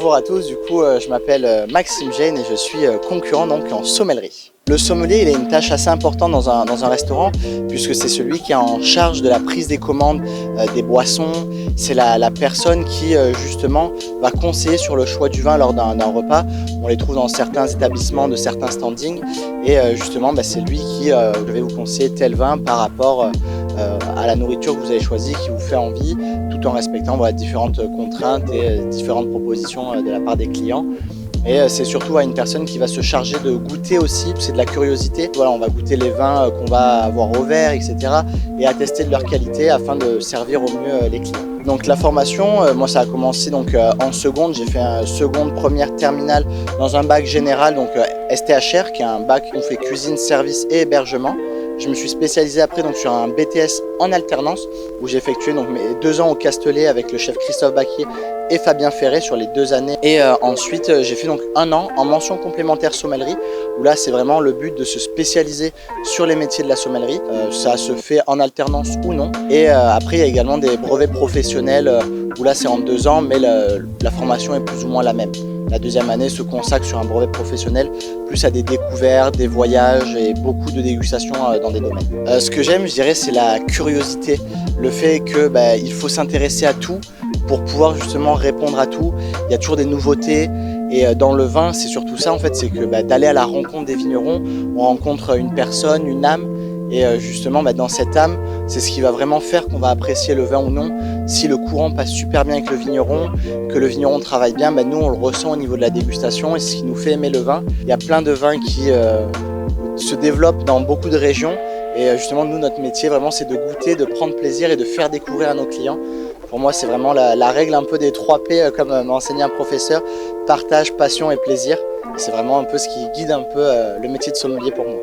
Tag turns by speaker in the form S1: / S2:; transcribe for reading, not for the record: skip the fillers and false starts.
S1: Bonjour à tous, du coup je m'appelle Maxime Gène et je suis concurrent donc en sommellerie. Le sommelier il a une tâche assez importante dans un restaurant puisque c'est celui qui est en charge de la prise des commandes des boissons. C'est la personne qui justement va conseiller sur le choix du vin lors d'un repas. On les trouve dans certains établissements de certains standings et justement c'est lui qui je vais vous conseiller tel vin par rapport à la nourriture que vous avez choisie qui vous fait envie, tout en respectant différentes contraintes et différentes propositions de la part des clients. Et c'est surtout une personne qui va se charger de goûter aussi, c'est de la curiosité. Voilà, on va goûter les vins qu'on va avoir au verre, etc. et attester de leur qualité afin de servir au mieux les clients. Donc la formation, moi ça a commencé donc, en seconde, j'ai fait un seconde, première, terminale dans un bac général, donc STHR, qui est un bac où on fait cuisine, service et hébergement. Je me suis spécialisé après donc, sur un BTS en alternance où j'ai effectué donc, mes 2 ans au Castellet avec le chef Christophe Baquier et Fabien Ferré sur les 2 années. Et ensuite j'ai fait donc 1 an en mention complémentaire sommellerie où là c'est vraiment le but de se spécialiser sur les métiers de la sommellerie. Ça se fait en alternance ou non. Et après il y a également des brevets professionnels où là c'est en 2 ans mais la formation est plus ou moins la même. La deuxième année se consacre sur un brevet professionnel, plus à des découvertes, des voyages et beaucoup de dégustations dans des domaines. Ce que j'aime, je dirais, c'est la curiosité. Le fait qu'il faut s'intéresser à tout pour pouvoir justement répondre à tout. Il y a toujours des nouveautés et dans le vin, c'est surtout ça en fait, c'est que d'aller à la rencontre des vignerons, on rencontre une personne, une âme. Et justement, dans cette âme, c'est ce qui va vraiment faire qu'on va apprécier le vin ou non. Si le courant passe super bien avec le vigneron, que le vigneron travaille bien, nous on le ressent au niveau de la dégustation et c'est ce qui nous fait aimer le vin. Il y a plein de vins qui se développent dans beaucoup de régions et justement nous notre métier vraiment c'est de goûter, de prendre plaisir et de faire découvrir à nos clients. Pour moi c'est vraiment la règle un peu des 3 P comme m'a enseigné un professeur, partage, passion et plaisir. C'est vraiment un peu ce qui guide un peu le métier de sommelier pour moi.